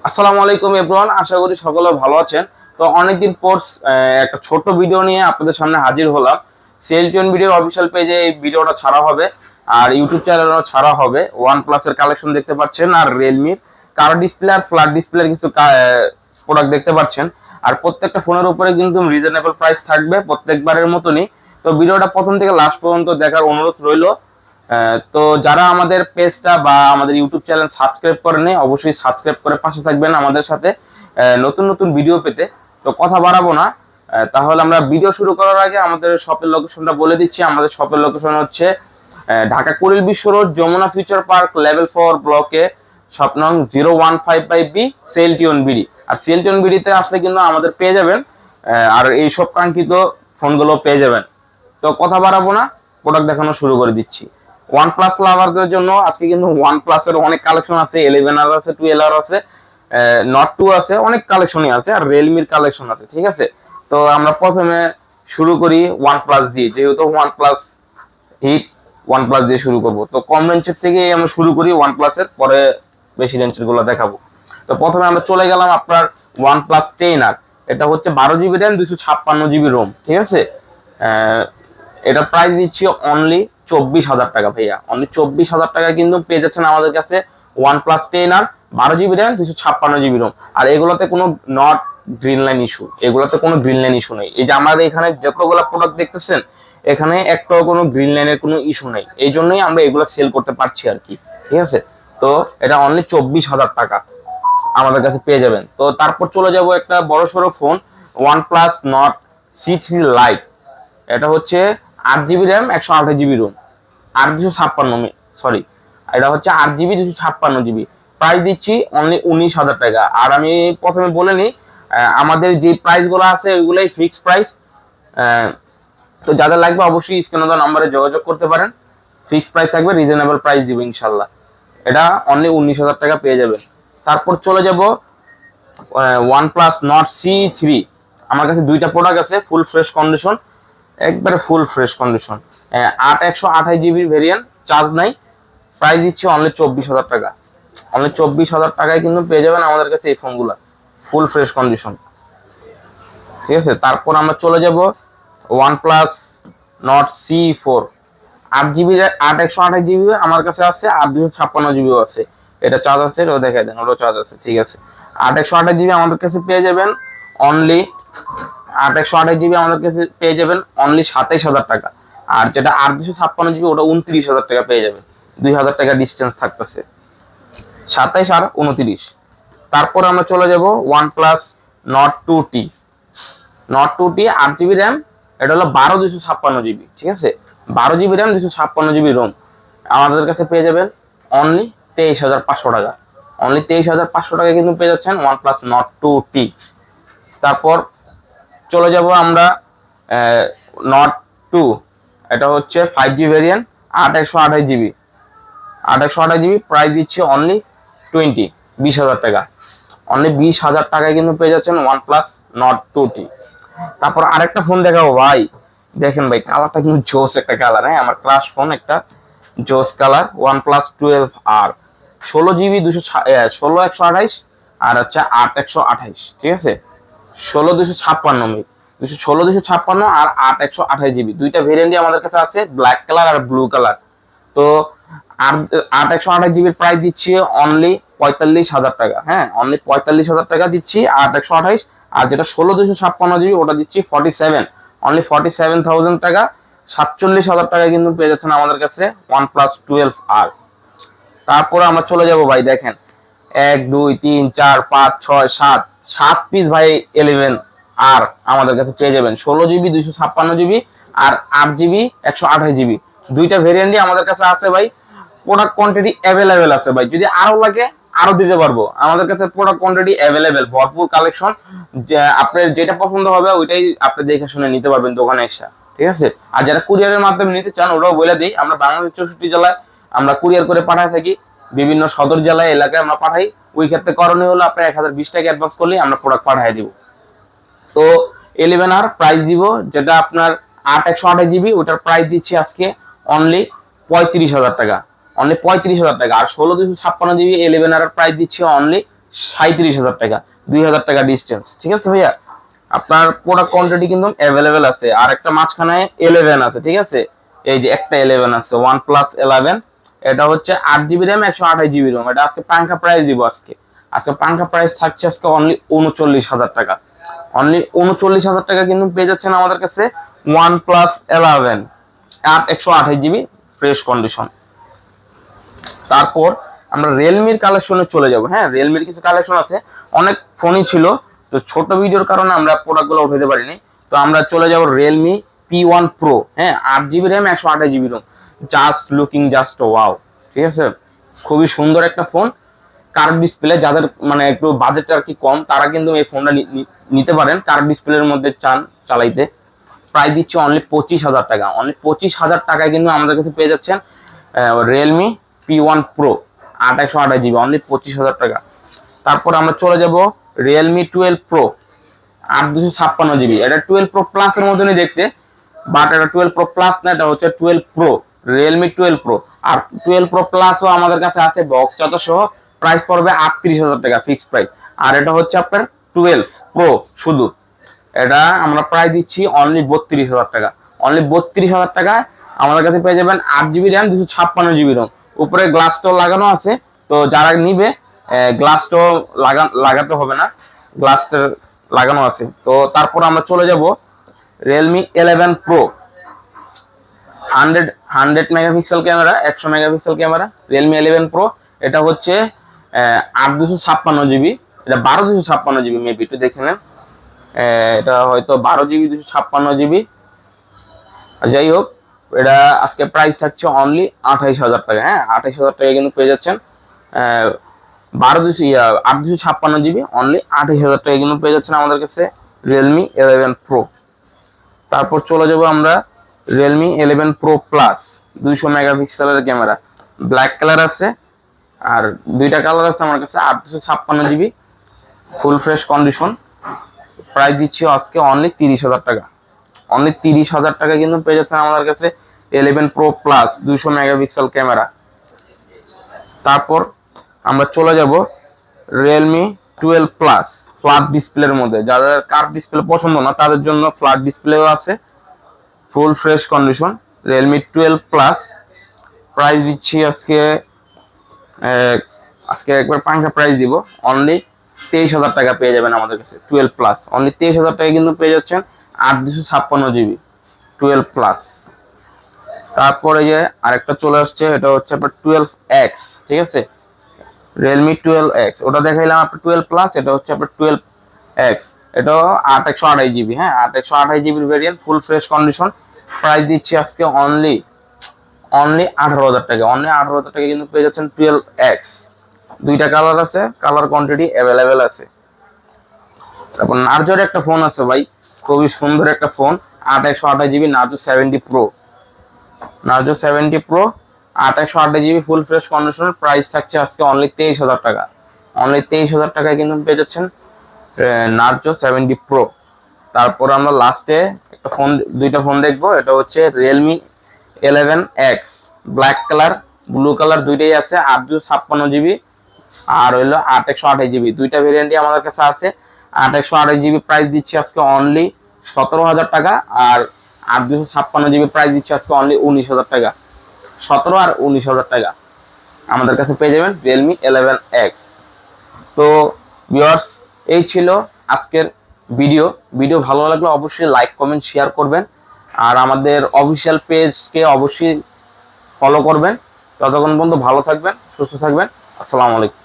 আসসালামু আলাইকুম এভরিওয়ান, আশা করি সকলে ভালো আছেন। তো অনেকদিন পর একটা ছোট্ট ভিডিও নিয়ে আপনাদের সামনে হাজির হলাম। সেল ভিডিওর অফিসিয়াল পেজে এই ভিডিওটা ছাড়া হবে, আর ইউটিউব চ্যানেলেও ছাড়া হবে। OnePlus এর কালেকশন দেখতে পাচ্ছেন, আর রিয়েলমির কার্ভ ডিসপ্লে আর ফ্ল্যাট ডিসপ্লের কিছু প্রোডাক্ট দেখতে পাচ্ছেন। আর প্রত্যেকটা ফোনের উপরে কিন্তু রিজনেবল প্রাইস থাকবে প্রত্যেকবারের মতনই। তো ভিডিওটা প্রথম থেকে লাস্ট পর্যন্ত দেখার অনুরোধ রইল। তো যারা আমাদের পেজটা বা আমাদের ইউটিউব চ্যানেল সাবস্ক্রাইব করেনি, অবশ্যই সাবস্ক্রাইব করে পাশে থাকবেন আমাদের সাথে নতুন নতুন ভিডিও পেতে। তো কথা বাড়াবো না, তাহলে আমরা ভিডিও শুরু করার আগে আমাদের শপের লোকেশনটা বলে দিচ্ছি। আমাদের শপের লোকেশন হচ্ছে Dhaka Kuril Bishwa road, Jamuna future park, level 4 ব্লকে, শপ নং 0155B, সেলটিয়ন বিডি। আর সেলটিয়ন বিডিতে আসলে কিন্তু আমাদের পেয়ে যাবেন, আর এই সব কাঙ্ক্ষিত ফোনগুলো পেয়ে যাবেন। তো কথা বাড়াবো না, প্রোডাক্ট দেখানো শুরু করে দিচ্ছি। OnePlus লাভারদের জন্য আজকে কিন্তু OnePlus এর অনেক কালেকশন আছে। 11R আছে, 12R আছে, Note 2 আছে, অনেক কালেকশনই আছে, আর Realme কালেকশন আছে। ঠিক আছে, তো আমরা প্রথমে শুরু করি OnePlus দিয়ে, যেহেতু OnePlus হিট, OnePlus দিয়ে শুরু করব। তো কম রেঞ্জের থেকে আমরা শুরু করি OnePlus এর, পরে বেশি রেঞ্জের গুলো দেখাবো। তো প্রথমে আমরা চলে গেলাম আপনার OnePlus 10R। এটা হচ্ছে 12GB র্যাম, 256GB রোম। ঠিক আছে, এটা প্রাইস দিচ্ছি অনলি 24,000 টাকা ভাইয়া। অনলি 24,000 টাকা কিন্তু পেয়ে যাচ্ছেন আমাদের কাছে OnePlus 10R, 12GB RAM, 256GB Rome. আর এগুলোতে কোনো নট গ্রিন লাইন ইস্যু, এগুলোতে কোনো গ্রিন লাইন ইস্যু নেই। এই যে আমাদের এখানে যতগুলো প্রোডাক্ট দেখতেছেন, এখানে একটাও কোনো গ্রিন লাইনের কোনো ইস্যু নেই। এই জন্যই আমরা এগুলো সেল করতে পারছি আর কি। ঠিক আছে, তো এটা অনলি 24,000 টাকা আমাদের কাছে পেয়ে যাবেন। তো তারপর চলে যাব একটা বড় সড়ো phone, OnePlus Nord C3 Lite। এটা হচ্ছে 8GB র্যাম, 128GB রোম, আর 256, সরি, এটা হচ্ছে 8GB, 256GB। প্রাইস দিচ্ছি অনলি 19,000 টাকা। আর আমি প্রথমে বলে নিই, আমাদের যে প্রাইসগুলো আছে ওইগুলোই ফিক্সড প্রাইস। তো যাদের লাগবে অবশ্যই স্ক্রিনে দেওয়া নাম্বারে যোগাযোগ করতে পারেন। ফিক্সড প্রাইস থাকবে, রিজনেবল প্রাইস দিব ইনশাল্লাহ। এটা অনলি 19,000 টাকা পেয়ে যাবেন। তারপর চলে যাব OnePlus Nord C3। আমার কাছে দুইটা প্রোডাক্ট আছে, ফুল ফ্রেশ কন্ডিশন, একবারে full fresh condition. 128GB variant, charge নাই। প্রাইস দিচ্ছি অনলি 24,000 টাকা। অনলি 24,000 টাকায় কিন্তু পেয়ে যাবেন আমাদের কাছে এই ফোনগুলো, ফুল ফ্রেশ কন্ডিশন। ঠিক আছে, তারপর আমরা চলে যাব OnePlus Nord C4। 8GB, 128GB আমার কাছে আছে, আর 256GB আছে। এটা চার্জ আছে, ওটা দেখাই দেন, ওটা চার্জ আছে। ঠিক আছে, 128GB আমাদের কাছে পেয়ে যাবেন অনলি, 128GB আমাদের কাছে পেয়ে যাবেন অনলি 27,000 টাকা। আর যেটা 8 256GB, ওটা 29,000 টাকা পেয়ে যাবেন। 2,000 টাকা ডিস্টেন্স থাকতেছে, 27 আর 29। তারপর আমরা চলে যাব OnePlus Nord 2T। Nord 2T 8GB RAM, এটা হলো 12 256GB। ঠিক আছে, 12GB র্যাম, 256GB রোম। আমাদের কাছে পেয়ে যাবেন অনলি 23,500 টাকা। অনলি 23,500 টাকা কিন্তু পেয়ে যাচ্ছেন OnePlus Nord 2T। তারপর চলে যাব আমরা Nord 2। এটা হচ্ছে 5G variant, 8 128GB। 8 128GB price দিচ্ছে অনলি 20,000 টাকা। অনলি 20,000 টাকায় কিন্তু পেয়ে যাচ্ছেন OnePlus Nord 2T। তারপর আরেকটা ফোন দেখাবো ভাই। দেখেন ভাই, কালারটা কিন্তু জোস একটা কালার। হ্যাঁ, আমার ক্লাস ফোন একটা জোস কালার, OnePlus 12R। 16GB, 16 128, আর হচ্ছে 8 128। ঠিক আছে, 16 256, 256 আর 8 128GB, দুইটা ভেরিয়েন্টই আমাদের কাছে আছে, ব্ল্যাক কালার আর ব্লু কালার। তো 8 128GBর প্রাইস দিচ্ছি অনলি 45,000 টাকা। হ্যাঁ, অনলি 45,000 টাকা দিচ্ছি 8 128। আর যেটা 16 256GB, ওটা দিচ্ছি 47, অনলি 47,000 টাকা। 47,000 টাকায় কিন্তু পেয়ে যাচ্ছেন আমাদের কাছে OnePlus 12R। তারপরে আমরা চলে যাব ভাই, দেখেন 1 2 3 4 5 6 7 7 পিস ভাই 11R আমাদের কাছে পেয়ে যাবেন। 16GB, 256GB আর 8GB, 128GB, দুইটা ভেরিয়েন্টই আমাদের কাছে আছে ভাই। প্রোডাক্ট কোয়ান্টিটি অ্যাভেলেবেল আছে ভাই, যদি আরো লাগে আরো দিতে পারবো। আমাদের কাছে প্রোডাক্ট কোয়ান্টিটি অ্যাভেলেবেল, ভরপুর কালেকশন। আপনার যেটা পছন্দ হবে ওইটাই আপনি দেখে শুনে নিতে পারবেন দোকানে এসে। ঠিক আছে, আর যারা কুরিয়ারের মাধ্যমে নিতে চান ওটাও বলে দিই, আমরা বাংলাদেশের 64 জেলায় আমরা কুরিয়ার করে পাঠাই থাকি। বিভিন্ন সদর জেলায়, এলাকায় আমরা পাঠাই। ওই ক্ষেত্রে করণীয় হলো আপনার 1020 টাকা অ্যাডভান্স করলেই আমরা প্রোডাক্ট পাঠিয়ে দিব। তো 11R প্রাইস দিব, যেটা আপনার 8 128GB, ওটার প্রাইস দিচ্ছি আজকে অনলি 35,000 টাকা। অনলি 35,000 টাকা। আর 16 256GB 11R প্রাইস দিচ্ছি অনলি 37,000 টাকা, 2,000 টাকা ডিস্টেন্স। ঠিক আছে ভাইয়া, আপনার প্রোডাক্ট কোয়ান্টিটি কিন্তু অ্যাভেলেবেল আছে। আর একটা মাঝখানে 11 আছে, ঠিক আছে, এই যে একটা 11 আছে, OnePlus 11। এটা হচ্ছে 8 GB র্যাম, 128 GB রোম। এটা আজকে পাঙ্কা প্রাইস দিব। আজকে পাঙ্কা প্রাইস থাকছে আজকে অনলি 39,000 টাকা। অনলি 39,000 টাকা কিন্তু পেয়ে যাচ্ছেন আমাদের কাছে OnePlus 11 128 GB ফ্রেশ কন্ডিশন। তারপর আমরা রিয়েলমির কালেকশনে চলে যাব। হ্যাঁ, রিয়েলমির কিছু কালেকশন আছে, অনেক ফোনই ছিল, তো ছোট ভিডিওর কারণে আমরা প্রোডাক্টগুলো উঠাতে পারিনি। তো আমরা চলে যাব রিয়েলমি P1 Pro। হ্যাঁ, 8 GB RAM, 128 GB ROM. Just looking just wow. ঠিক আছে, খুবই সুন্দর একটা ফোন, কার্ভ ডিসপ্লে। যাদের মানে একটু বাজেটটা আর কি কম, তারা কিন্তু এই ফোনটা নিতে পারেন, কার্ভ ডিসপ্লের মধ্যে চান চালাইতে। প্রাইস দিচ্ছি অনলি 25,000 টাকা। অনলি 25,000 টাকায় কিন্তু আমাদের কাছে পেয়ে যাচ্ছেন Realme P1 Pro 8/128 GB, only 25,000 টাকা। তারপর আমরা চলে যাব রিয়েলমি 12 Pro 8/256 GB। এটা 12 Pro Plus এর মতনই দেখতে, বাট এটা 12 Pro Plus না, এটা হচ্ছে 12 Pro, রিয়েলমি 12 Pro। আর 12 Pro Plus ও আমাদের কাছে আছে বক্স যত সহ। প্রাইস পড়বে 38,000 টাকা ফিক্সড প্রাইস। আর এটা হচ্ছে আপনার 12 Pro শুধু, এটা আমরা প্রাইস দিচ্ছি অনলি 32,000 টাকা। অনলি 32,000 টাকায় আমাদের কাছে পেয়ে যাবেন 8 GB র্যাম, 256 GB রোম। উপরে গ্লাস টো লাগানো আছে, তো যারা নিবে গ্লাস টো লাগাতে হবে না, গ্লাসটা লাগানো আছে। তো তারপর আমরা চলে যাব Realme 11 Pro 100 megapixel camera, 100 megapixel camera, Realme 11 Pro। এটা হচ্ছে 8/256 GB, এটা 12/256 GB, মেবি একটু দেখে নেন। এটা হয়তো 12 GB 256 GB। যাই হোক, এটা আজকে প্রাইস থাকছে অনলি 28,000 টাকা। হ্যাঁ, 28,000 টাকা কিন্তু পেয়ে যাচ্ছেন 8/256 GB, অনলি 28,000 টাকা কিন্তু পেয়ে যাচ্ছেন আমাদের কাছে রিয়েলমি 11 Pro। তারপর চলে যাব আমরা রিয়েলমি 11 Pro Plus 200 মেগাপিক্সেলের ক্যামেরা, ব্ল্যাক কালার আছে, আর দুইটা কালার আছে আমার কাছে, 8/256 GB full fresh condition. Price দিচ্ছি আজকে অনলি 30,000 টাকা। অনলি 30,000 টাকা কিন্তু পেয়ে যাচ্ছেন আমাদের কাছে 11 Pro Plus 200 মেগাপিক্সেল ক্যামেরা। তারপর আমরা চলে যাব রিয়েলমি 12 Plus ফ্ল্যাট ডিসপ্লের মধ্যে। যাদের কার্ভ ডিসপ্লে পছন্দ না, তাদের জন্য ফ্ল্যাট ডিসপ্লেও আছে, full fresh condition, Realme 12 Plus। Price দিচ্ছি আজকে একবার পাঙ্কা প্রাইস দিব, অনলি 23,000 টাকা পেয়ে যাবেন আমাদের কাছে 12 Plus। অনলি 23,000 টাকা কিন্তু পেয়ে যাচ্ছেন 8/256 GB 12 Plus। তারপরে যে আরেকটা চলে আসছে, এটা হচ্ছে আপনার 12X। ঠিক আছে, রিয়েলমি 12X, ওটা দেখাইলাম আপনার 12 Plus, এটা হচ্ছে আপনার 12X। এটাও 8/128 GB। হ্যাঁ, 8/128 GB variant, full fresh condition. Price দিচ্ছি আজকে অনলি 18,000 টাকা। অনলি 18,000 টাকা কিন্তু পেয়ে যাচ্ছেন 12X। দুইটা কালার আছে, কালার কোয়ান্টিটি অ্যাভেলেবেল আছে। তারপর নার্জোর একটা ফোন আছে ভাই, খুবই সুন্দর একটা phone, 8/128 GB Narzo 70 Pro। Narzo 70 Pro 8/128 GB full fresh condition. Price থাকছে আজকে অনলি 23,000 টাকা। অনলি 23,000 টাকায় কিন্তু পেয়ে যাচ্ছেন নার্জো 70 Pro। তারপর আমরা লাস্টে একটা ফোন, দুইটা ফোন দেখবো। এটা হচ্ছে Realme 11X, black colour, blue colour দুইটাই আছে, 8/256 GB আর হইলো 8/128 GB। দুইটা ভেরিয়েন্টই আমাদের কাছে আছে। 8/128 GB প্রাইস দিচ্ছি আজকে অনলি 17,000 টাকা, আর 8/256 GB প্রাইস দিচ্ছি আজকে অনলি 19,000 টাকা। 17 আর 19,000 টাকা আমাদের কাছে পেয়ে যাবেন রিয়েলমি 11X। তো ভিউয়ার্স, এই ছিল আজকের ভিডিও ভালো লাগলে অবশ্যই লাইক, কমেন্ট, শেয়ার করবেন, আর আমাদের অফিসিয়াল পেজকে অবশ্যই ফলো করবেন। ততক্ষণ পর্যন্ত ভালো থাকবেন, সুস্থ থাকবেন। আসসালামু আলাইকুম।